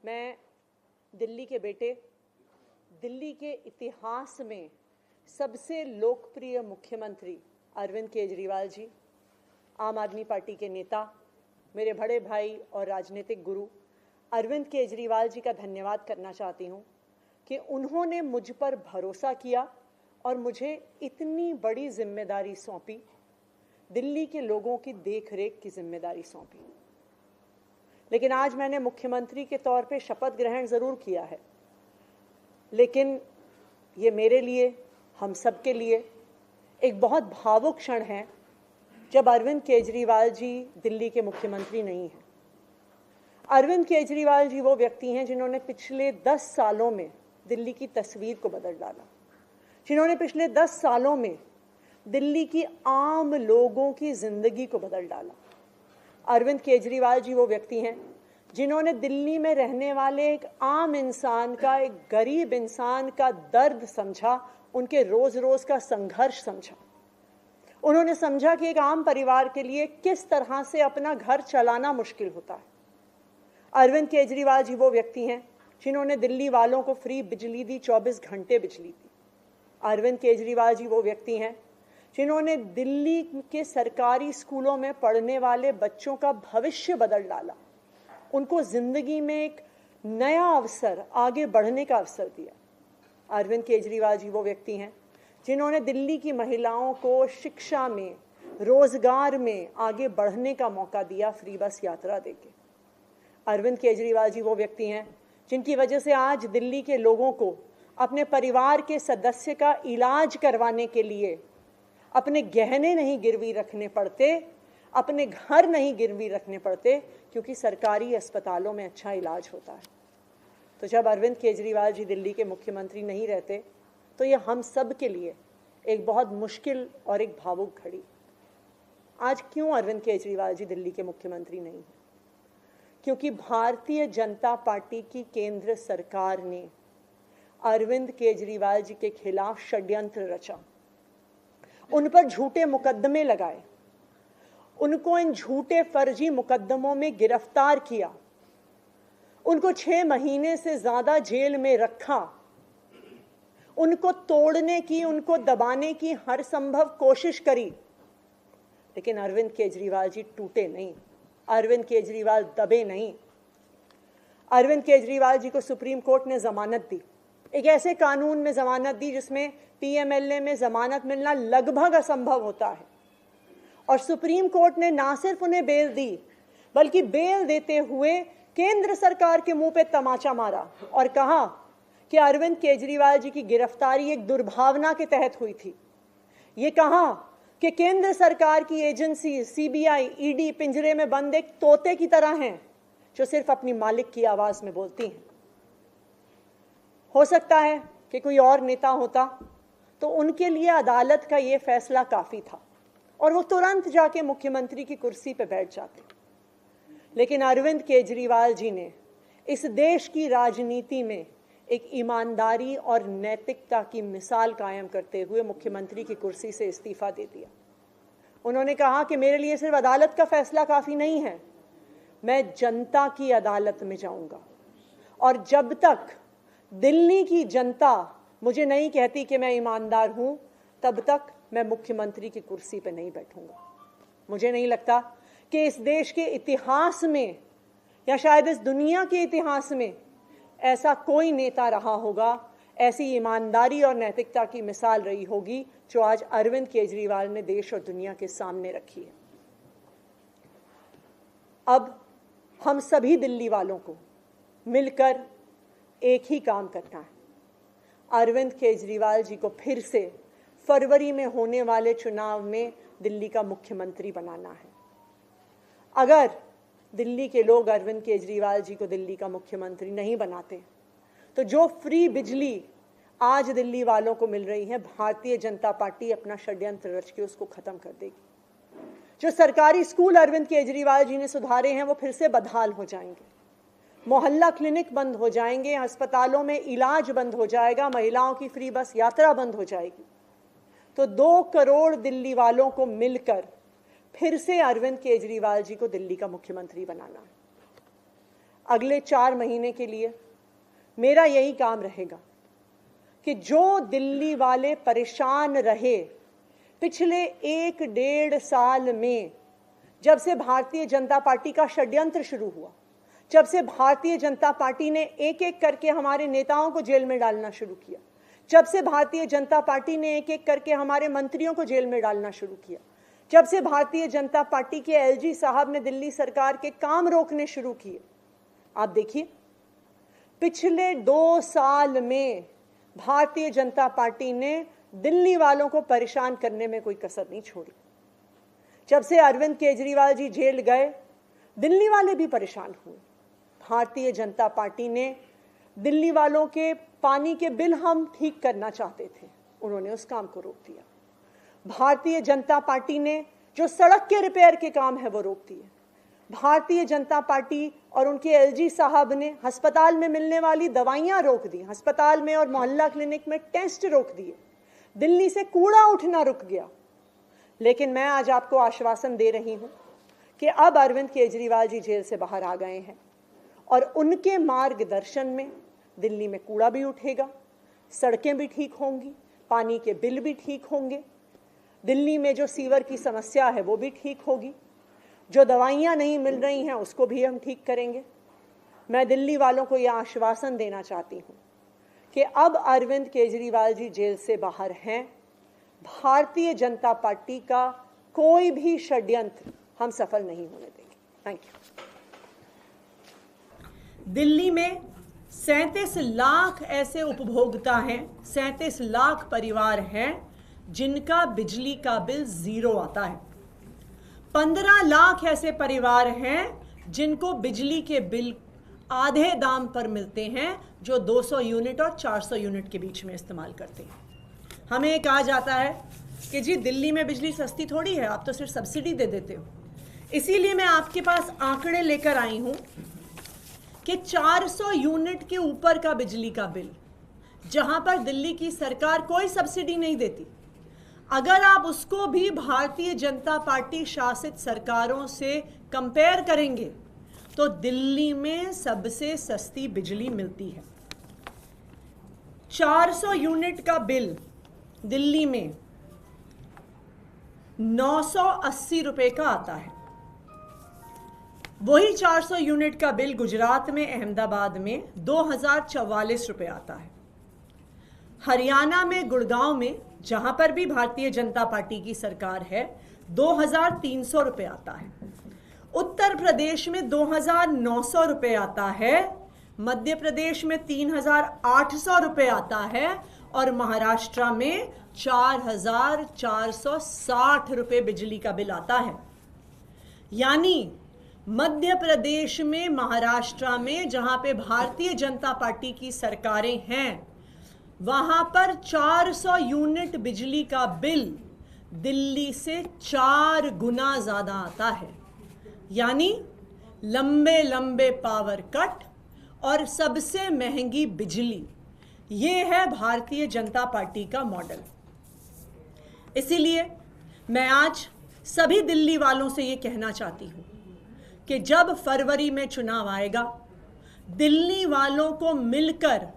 मैं दिल्ली के बेटे, दिल्ली के इतिहास में सबसे लोकप्रिय मुख्यमंत्री अरविंद केजरीवाल जी, आम आदमी पार्टी के नेता, मेरे बड़े भाई और राजनीतिक गुरु अरविंद केजरीवाल जी का धन्यवाद करना चाहती हूँ कि उन्होंने मुझ पर भरोसा किया और मुझे इतनी बड़ी जिम्मेदारी सौंपी, दिल्ली के लोगों की देखरेख की जिम्मेदारी सौंपी। लेकिन आज मैंने मुख्यमंत्री के तौर पे शपथ ग्रहण ज़रूर किया है, लेकिन ये मेरे लिए, हम सब के लिए एक बहुत भावुक क्षण है जब अरविंद केजरीवाल जी दिल्ली के मुख्यमंत्री नहीं हैं। अरविंद केजरीवाल जी वो व्यक्ति हैं जिन्होंने पिछले 10 सालों में दिल्ली की तस्वीर को बदल डाला, जिन्होंने पिछले 10 सालों में दिल्ली की आम लोगों की जिंदगी को बदल डाला। अरविंद केजरीवाल जी वो व्यक्ति हैं जिन्होंने दिल्ली में रहने वाले एक आम इंसान का, एक गरीब इंसान का दर्द समझा, उनके रोज रोज का संघर्ष समझा। उन्होंने समझा कि एक आम परिवार के लिए किस तरह से अपना घर चलाना मुश्किल होता है। अरविंद केजरीवाल जी वो व्यक्ति हैं जिन्होंने दिल्ली वालों को फ्री बिजली दी, 24 घंटे बिजली दी। अरविंद केजरीवाल जी वो व्यक्ति हैं जिन्होंने दिल्ली के सरकारी स्कूलों में पढ़ने वाले बच्चों का भविष्य बदल डाला, उनको जिंदगी में एक नया अवसर, आगे बढ़ने का अवसर दिया। अरविंद केजरीवाल जी वो व्यक्ति हैं जिन्होंने दिल्ली की महिलाओं को शिक्षा में, रोजगार में आगे बढ़ने का मौका दिया, फ्री बस यात्रा देके। अरविंद केजरीवाल जी वो व्यक्ति हैं जिनकी वजह से आज दिल्ली के लोगों को अपने परिवार के सदस्य का इलाज करवाने के लिए अपने गहने नहीं गिरवी रखने पड़ते, अपने घर नहीं गिरवी रखने पड़ते, क्योंकि सरकारी अस्पतालों में अच्छा इलाज होता है। तो जब अरविंद केजरीवाल जी दिल्ली के मुख्यमंत्री नहीं रहते तो ये हम सब के लिए एक बहुत मुश्किल और एक भावुक घड़ी। आज क्यों अरविंद केजरीवाल जी दिल्ली के मुख्यमंत्री नहीं हैं? क्योंकि भारतीय जनता पार्टी की केंद्र सरकार ने अरविंद केजरीवाल जी के खिलाफ षड्यंत्र रचा, उन पर झूठे मुकदमे लगाए, उनको इन झूठे फर्जी मुकदमों में गिरफ्तार किया, उनको 6 महीने से ज्यादा जेल में रखा, उनको तोड़ने की, उनको दबाने की हर संभव कोशिश करी। लेकिन अरविंद केजरीवाल जी टूटे नहीं, अरविंद केजरीवाल दबे नहीं। अरविंद केजरीवाल जी को सुप्रीम कोर्ट ने जमानत दी, एक ऐसे कानून में जमानत दी जिसमें पीएमएलए में जमानत मिलना लगभग असंभव होता है। और सुप्रीम कोर्ट ने ना सिर्फ उन्हें बेल दी, बल्कि बेल देते हुए केंद्र सरकार के मुंह पे तमाचा मारा और कहा कि अरविंद केजरीवाल जी की गिरफ्तारी एक दुर्भावना के तहत हुई थी। ये कहा कि केंद्र सरकार की एजेंसी सीबीआई, ईडी पिंजरे में बंद एक तोते की तरह हैं जो सिर्फ अपनी मालिक की आवाज में बोलती हैं। हो सकता है कि कोई और नेता होता तो उनके लिए अदालत का ये फैसला काफी था और वो तुरंत जाके मुख्यमंत्री की कुर्सी पे बैठ जाते। लेकिन अरविंद केजरीवाल जी ने इस देश की राजनीति में एक ईमानदारी और नैतिकता की मिसाल कायम करते हुए मुख्यमंत्री की कुर्सी से इस्तीफा दे दिया। उन्होंने कहा कि मेरे लिए सिर्फ अदालत का फैसला काफी नहीं है, मैं जनता की अदालत में जाऊंगा और जब तक दिल्ली की जनता मुझे नहीं कहती कि मैं ईमानदार हूं, तब तक मैं मुख्यमंत्री की कुर्सी पर नहीं बैठूंगा। मुझे नहीं लगता कि इस देश के इतिहास में या शायद इस दुनिया के इतिहास में ऐसा कोई नेता रहा होगा, ऐसी ईमानदारी और नैतिकता की मिसाल रही होगी जो आज अरविंद केजरीवाल ने देश और दुनिया के सामने रखी है। अब हम सभी दिल्ली वालों को मिलकर एक ही काम करना है, अरविंद केजरीवाल जी को फिर से फरवरी में होने वाले चुनाव में दिल्ली का मुख्यमंत्री बनाना है। अगर दिल्ली के लोग अरविंद केजरीवाल जी को दिल्ली का मुख्यमंत्री नहीं बनाते तो जो फ्री बिजली आज दिल्ली वालों को मिल रही है, भारतीय जनता पार्टी अपना षड्यंत्र रच के उसको खत्म कर देगी। जो सरकारी स्कूल अरविंद केजरीवाल जी ने सुधारे हैं वो फिर से बदहाल हो जाएंगे, मोहल्ला क्लिनिक बंद हो जाएंगे, अस्पतालों में इलाज बंद हो जाएगा, महिलाओं की फ्री बस यात्रा बंद हो जाएगी। तो 2 करोड़ दिल्ली वालों को मिलकर फिर से अरविंद केजरीवाल जी को दिल्ली का मुख्यमंत्री बनाना है। अगले 4 महीने के लिए मेरा यही काम रहेगा कि जो दिल्ली वाले परेशान रहे पिछले 1-1.5 साल में, जब से भारतीय जनता पार्टी का षड्यंत्र शुरू हुआ, जब से भारतीय जनता पार्टी ने एक एक करके हमारे नेताओं को जेल में डालना शुरू किया, जब से भारतीय जनता पार्टी ने एक एक करके हमारे मंत्रियों को जेल में डालना शुरू किया, जब से भारतीय जनता पार्टी के एलजी साहब ने दिल्ली सरकार के काम रोकने शुरू किए, आप देखिए पिछले 2 साल में भारतीय जनता पार्टी ने दिल्ली वालों को परेशान करने में कोई कसर नहीं छोड़ी। जब से अरविंद केजरीवाल जी जेल गए, दिल्ली वाले भी परेशान हुए। भारतीय जनता पार्टी ने दिल्ली वालों के पानी के बिल हम ठीक करना चाहते थे, उन्होंने उस काम को रोक दिया। भारतीय जनता पार्टी ने जो सड़क के रिपेयर के काम है वो रोक दिए। भारतीय जनता पार्टी और उनके एलजी साहब ने अस्पताल में मिलने वाली दवाइयां रोक दी, अस्पताल में और मोहल्ला क्लिनिक में टेस्ट रोक दिए, दिल्ली से कूड़ा उठना रुक गया। लेकिन मैं आज आपको आश्वासन दे रही हूं कि अब अरविंद केजरीवाल जी जेल से बाहर आ गए हैं और उनके मार्गदर्शन में दिल्ली में कूड़ा भी उठेगा, सड़कें भी ठीक होंगी, पानी के बिल भी ठीक होंगे, दिल्ली में जो सीवर की समस्या है वो भी ठीक होगी, जो दवाइयां नहीं मिल रही हैं उसको भी हम ठीक करेंगे। मैं दिल्ली वालों को यह आश्वासन देना चाहती हूं कि अब अरविंद केजरीवाल जी जेल से बाहर हैं, भारतीय जनता पार्टी का कोई भी षड्यंत्र हम सफल नहीं होने देंगे। Thank you. दिल्ली में 37 लाख ऐसे उपभोक्ता हैं, 37 लाख परिवार हैं जिनका बिजली का बिल 0 आता है। 15 लाख ऐसे परिवार हैं जिनको बिजली के बिल आधे दाम पर मिलते हैं, जो 200 यूनिट और 400 यूनिट के बीच में इस्तेमाल करते हैं। हमें कहा जाता है कि जी दिल्ली में बिजली सस्ती थोड़ी है, आप तो सिर्फ सब्सिडी दे देते हो। इसीलिए मैं आपके पास आंकड़े लेकर आई हूं कि 400 यूनिट के ऊपर का बिजली का बिल, जहां पर दिल्ली की सरकार कोई सब्सिडी नहीं देती, अगर आप उसको भी भारतीय जनता पार्टी शासित सरकारों से कंपेयर करेंगे तो दिल्ली में सबसे सस्ती बिजली मिलती है। 400 यूनिट का बिल दिल्ली में 980 रुपए का आता है। वही 400 यूनिट का बिल गुजरात में, अहमदाबाद में 2044 रुपए आता है। हरियाणा में, गुड़गांव में, जहां पर भी भारतीय जनता पार्टी की सरकार है, 2300 रुपए आता है। उत्तर प्रदेश में 2900 रुपए आता है, मध्य प्रदेश में 3800 रुपए आता है और महाराष्ट्र में 4460 रुपए बिजली का बिल आता है। यानी मध्य प्रदेश में, महाराष्ट्र में, जहां पे भारतीय जनता पार्टी की सरकारें हैं, वहां पर 400 यूनिट बिजली का बिल दिल्ली से 4 गुना ज्यादा आता है। यानी लंबे लंबे पावर कट और सबसे महंगी बिजली, ये है भारतीय जनता पार्टी का मॉडल। इसीलिए मैं आज सभी दिल्ली वालों से ये कहना चाहती हूं कि जब फरवरी में चुनाव आएगा, दिल्ली वालों को मिलकर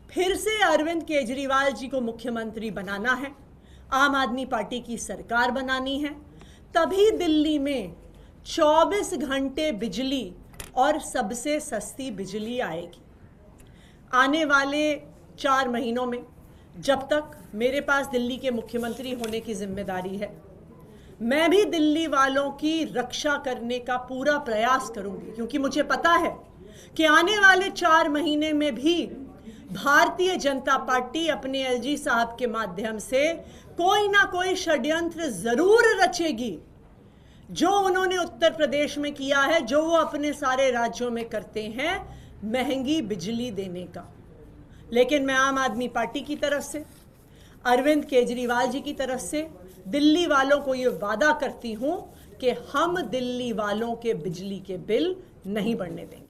फिर से अरविंद केजरीवाल जी को मुख्यमंत्री बनाना है, आम आदमी पार्टी की सरकार बनानी है, तभी दिल्ली में 24 घंटे बिजली और सबसे सस्ती बिजली आएगी। आने वाले 4 महीनों में, जब तक मेरे पास दिल्ली के मुख्यमंत्री होने की जिम्मेदारी है, मैं भी दिल्ली वालों की रक्षा करने का पूरा प्रयास करूंगी, क्योंकि मुझे पता है कि आने वाले 4 महीने में भी भारतीय जनता पार्टी अपने एलजी साहब के माध्यम से कोई ना कोई षड्यंत्र जरूर रचेगी, जो उन्होंने उत्तर प्रदेश में किया है, जो वो अपने सारे राज्यों में करते हैं, महंगी बिजली देने का। लेकिन मैं आम आदमी पार्टी की तरफ से, अरविंद केजरीवाल जी की तरफ से दिल्ली वालों को ये वादा करती हूं कि हम दिल्ली वालों के बिजली के बिल नहीं बढ़ने देंगे।